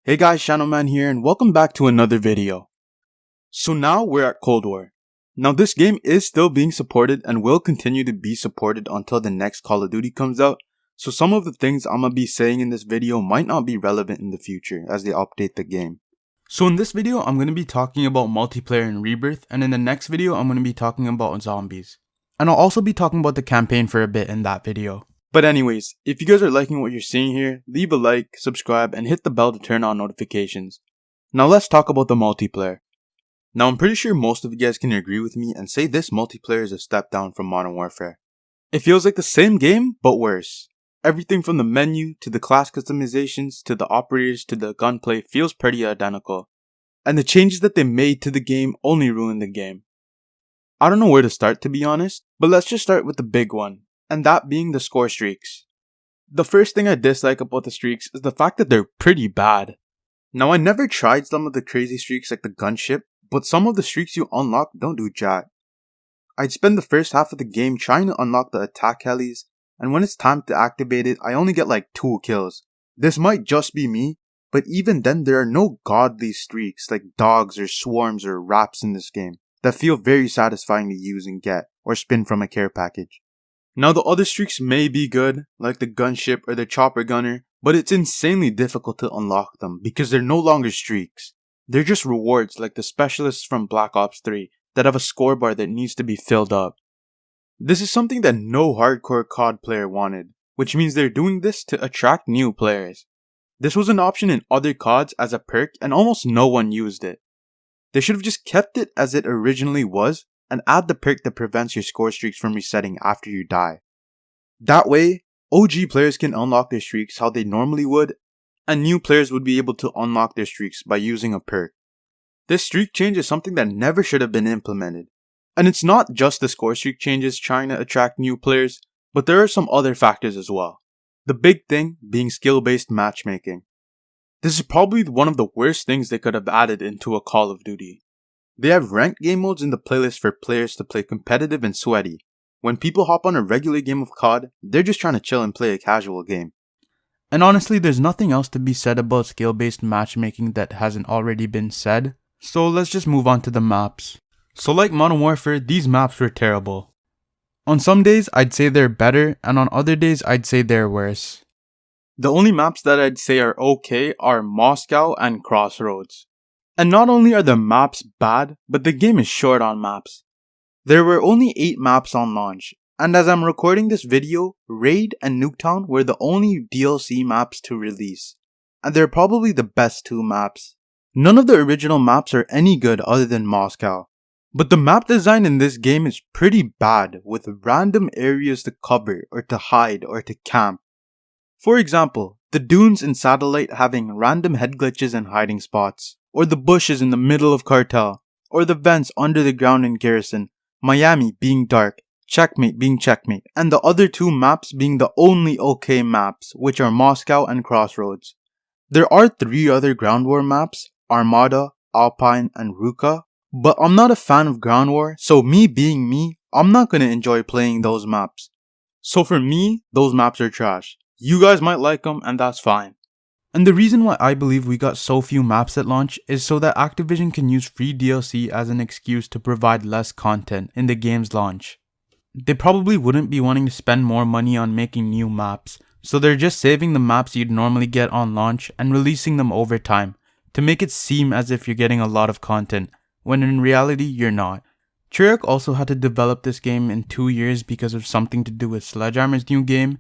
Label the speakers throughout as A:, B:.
A: Hey guys, Shadowman here and welcome back to another video. So now we're at Cold War. Now this game is still being supported and will continue to be supported until the next Call of Duty comes out. So some of the things I'm gonna be saying in this video might not be relevant in the future as they update the game. So in this video I'm gonna be talking about multiplayer and Rebirth, and in the next video I'm gonna be talking about zombies. And I'll also be talking about the campaign for a bit in that video. But anyways, if you guys are liking what you're seeing here, leave a like, subscribe, and hit the bell to turn on notifications. Now let's talk about the multiplayer. Now I'm pretty sure most of you guys can agree with me and say this multiplayer is a step down from Modern Warfare. It feels like the same game, but worse. Everything from the menu, to the class customizations, to the operators, to the gunplay feels pretty identical. And the changes that they made to the game only ruined the game. I don't know where to start, to be honest, but let's just start with the big one. And that being the score streaks. The first thing I dislike about the streaks is the fact that they're pretty bad. Now I never tried some of the crazy streaks like the gunship, but some of the streaks you unlock don't do jack. I'd spend the first half of the game trying to unlock the attack helis, and when it's time to activate it, I only get like 2 kills. This might just be me, but even then there are no godly streaks like dogs or swarms or wraps in this game that feel very satisfying to use and get, or spin from a care package. Now the other streaks may be good, like the gunship or the chopper gunner, but it's insanely difficult to unlock them because they're no longer streaks. They're just rewards like the specialists from Black Ops 3 that have a score that needs to be filled up. This is something that no hardcore COD player wanted, which means they're doing this to attract new players. This was an option in other CODs as a perk and almost no one used it. They should have just kept it as it originally was and add the perk that prevents your score streaks from resetting after you die. That way, OG players can unlock their streaks how they normally would, and new players would be able to unlock their streaks by using a perk. This streak change is something that never should have been implemented. And it's not just the score streak changes trying to attract new players, but there are some other factors as well. The big thing being skill-based matchmaking. This is probably one of the worst things they could have added into a Call of Duty. They have ranked game modes in the playlist for players to play competitive and sweaty. When people hop on a regular game of COD, they're just trying to chill and play a casual game. And honestly, there's nothing else to be said about skill-based matchmaking that hasn't already been said, so let's just move on to the maps. So like Modern Warfare, these maps were terrible. On some days, I'd say they're better, and on other days, I'd say they're worse. The only maps that I'd say are okay are Moscow and Crossroads. And not only are the maps bad, but the game is short on maps. There were only 8 maps on launch, and as I'm recording this video, Raid and Nuketown were the only DLC maps to release. And they're probably the best 2 maps. None of the original maps are any good other than Moscow. But the map design in this game is pretty bad, with random areas to cover, or to hide, or to camp. For example, the dunes in Satellite having random head glitches and hiding spots, or the bushes in the middle of Cartel, or the vents under the ground in Garrison, Miami being dark, Checkmate being Checkmate, and the other 2 maps being the only okay maps, which are Moscow and Crossroads. There are 3 other Ground War maps, Armada, Alpine, and Ruka, but I'm not a fan of Ground War, so me being me, I'm not gonna enjoy playing those maps. So for me, those maps are trash. You guys might like them, and that's fine. And the reason why I believe we got so few maps at launch is so that Activision can use free DLC as an excuse to provide less content in the game's launch. They probably wouldn't be wanting to spend more money on making new maps, so they're just saving the maps you'd normally get on launch and releasing them over time to make it seem as if you're getting a lot of content, when in reality you're not. Treyarch also had to develop this game in 2 years because of something to do with Sledgehammer's new game.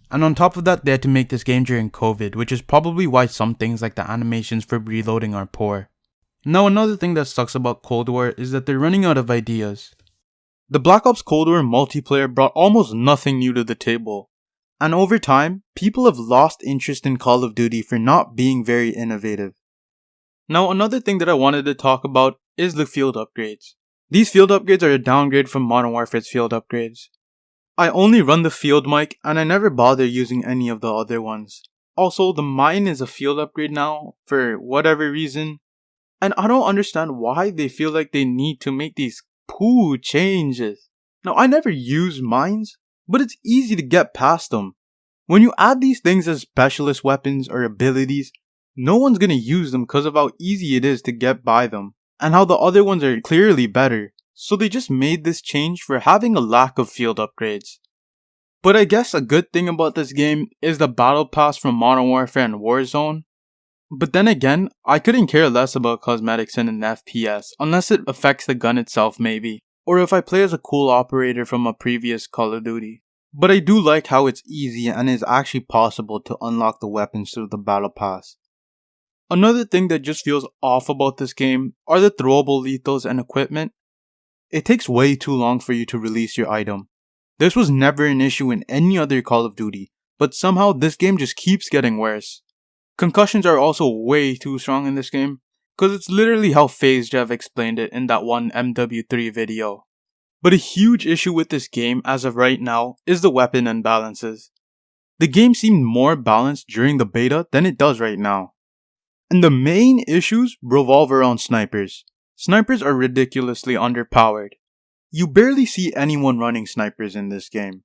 A: And on top of that, they had to make this game during COVID, which is probably why some things like the animations for reloading are poor. Now another thing that sucks about Cold War is that they're running out of ideas. The Black Ops Cold War multiplayer brought almost nothing new to the table. And over time, people have lost interest in Call of Duty for not being very innovative. Now another thing that I wanted to talk about is the field upgrades. These field upgrades are a downgrade from Modern Warfare's field upgrades. I only run the field mic and I never bother using any of the other ones. Also, the mine is a field upgrade now for whatever reason. And I don't understand why they feel like they need to make these poo changes. Now, I never use mines, but it's easy to get past them. When you add these things as specialist weapons or abilities, No one's gonna use them because of how easy it is to get by them, and how the other ones are clearly better, so they just made this change for having a lack of field upgrades. But I guess a good thing about this game is the battle pass from Modern Warfare and Warzone. But then again, I couldn't care less about cosmetics in an FPS, unless it affects the gun itself maybe, or if I play as a cool operator from a previous Call of Duty. But I do like how it's easy and is actually possible to unlock the weapons through the battle pass. Another thing that just feels off about this game are the throwable lethals and equipment. It takes way too long for you to release your item. This was never an issue in any other Call of Duty, but somehow this game just keeps getting worse. Concussions are also way too strong in this game, cause it's literally how FaZe Jeff explained it in that one MW3 video. But a huge issue with this game as of right now is the weapon imbalances. The game seemed more balanced during the beta than it does right now. And the main issues revolve around snipers. Snipers are ridiculously underpowered. You barely see anyone running snipers in this game.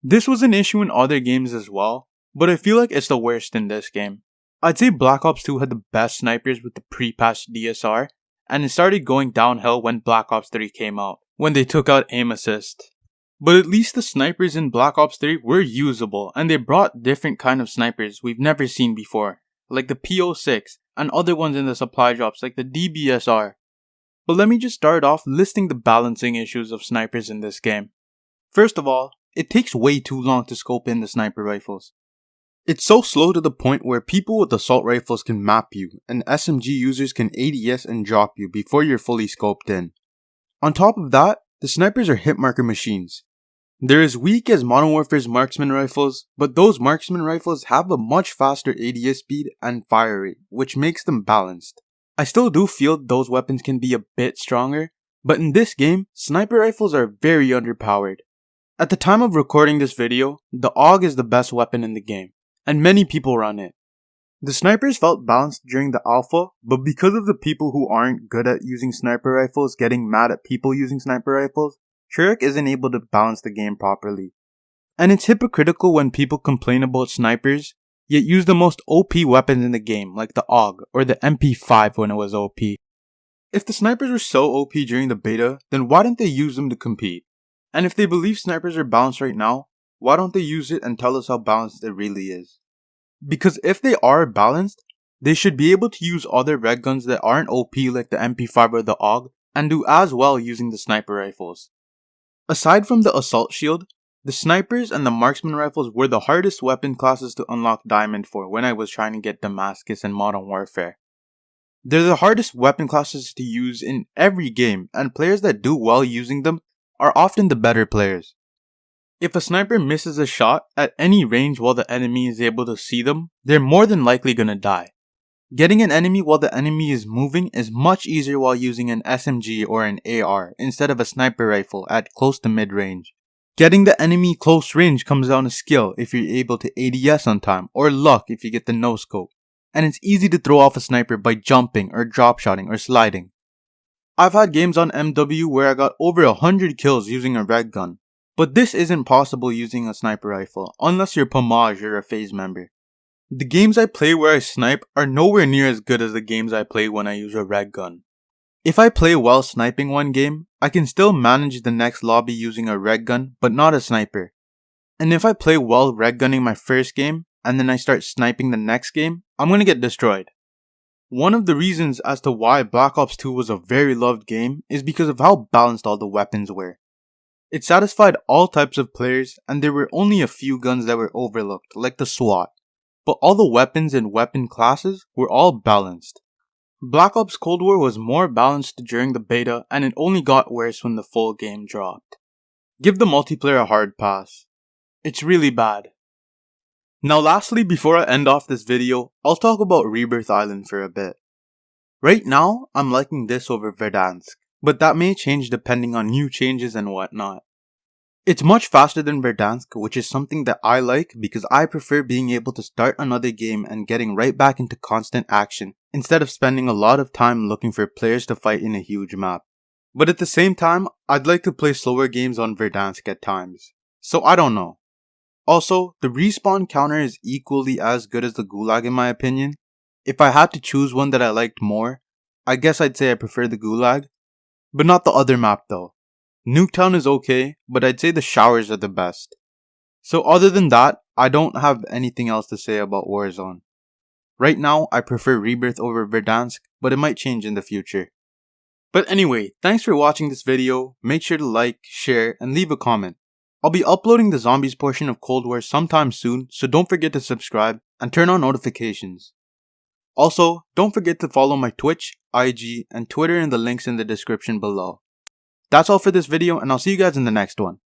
A: This was an issue in other games as well, but I feel like it's the worst in this game. I'd say Black Ops 2 had the best snipers with the pre-patched DSR, and it started going downhill when Black Ops 3 came out, when they took out aim assist. But at least the snipers in Black Ops 3 were usable, and they brought different kind of snipers we've never seen before, like the P06, and other ones in the supply drops like the DBSR. But let me just start off listing the balancing issues of snipers in this game. First of all, it takes way too long to scope in the sniper rifles. It's so slow to the point where people with assault rifles can map you, and SMG users can ADS and drop you before you're fully scoped in. On top of that, the snipers are hitmarker machines. They're as weak as Modern Warfare's marksman rifles, but those marksman rifles have a much faster ADS speed and fire rate, which makes them balanced. I still do feel those weapons can be a bit stronger, but in this game, sniper rifles are very underpowered. At the time of recording this video, the AUG is the best weapon in the game, and many people run it. The snipers felt balanced during the alpha, but because of the people who aren't good at using sniper rifles getting mad at people using sniper rifles, Treyarch isn't able to balance the game properly. And it's hypocritical when people complain about snipers, yet use the most OP weapons in the game like the AUG or the MP5 when it was OP. If the snipers were so OP during the beta, then why didn't they use them to compete? And if they believe snipers are balanced right now, why don't they use it and tell us how balanced it really is? Because if they are balanced, they should be able to use other red guns that aren't OP like the MP5 or the AUG and do as well using the sniper rifles. Aside from the assault shield, the snipers and the marksman rifles were the hardest weapon classes to unlock diamond for when I was trying to get Damascus in Modern Warfare. They're the hardest weapon classes to use in every game, and players that do well using them are often the better players. If a sniper misses a shot at any range while the enemy is able to see them, they're more than likely gonna die. Getting an enemy while the enemy is moving is much easier while using an SMG or an AR instead of a sniper rifle at close to mid-range. Getting the enemy close range comes down to skill if you're able to ADS on time, or luck if you get the no-scope. And it's easy to throw off a sniper by jumping or drop-shotting or sliding. I've had games on MW where I got over 100 kills using a red gun, but this isn't possible using a sniper rifle unless you're Pomage or a FaZe member. The games I play where I snipe are nowhere near as good as the games I play when I use a red gun. If I play well sniping one game, I can still manage the next lobby using a red gun, but not a sniper. And if I play well red gunning my first game, and then I start sniping the next game, I'm gonna get destroyed. One of the reasons as to why Black Ops 2 was a very loved game is because of how balanced all the weapons were. It satisfied all types of players, and there were only a few guns that were overlooked, like the SWAT. But all the weapons and weapon classes were all balanced. Black Ops Cold War was more balanced during the beta, and it only got worse when the full game dropped. Give the multiplayer a hard pass. It's really bad. Now lastly, before I end off this video, I'll talk about Rebirth Island for a bit. Right now, I'm liking this over Verdansk, but that may change depending on new changes and whatnot. It's much faster than Verdansk, which is something that I like because I prefer being able to start another game and getting right back into constant action instead of spending a lot of time looking for players to fight in a huge map. But at the same time, I'd like to play slower games on Verdansk at times. So I don't know. Also, the respawn counter is equally as good as the Gulag in my opinion. if I had to choose one that I liked more, I guess I'd say I prefer the Gulag, but not the other map though. Nuketown is okay, but I'd say the showers are the best. So other than that, I don't have anything else to say about Warzone. Right now, I prefer Rebirth over Verdansk, but it might change in the future. But anyway, thanks for watching this video. Make sure to like, share, and leave a comment. I'll be uploading the zombies portion of Cold War sometime soon, so don't forget to subscribe and turn on notifications. Also, don't forget to follow my Twitch, IG, and Twitter in the links in the description below. That's all for this video, and I'll see you guys in the next one.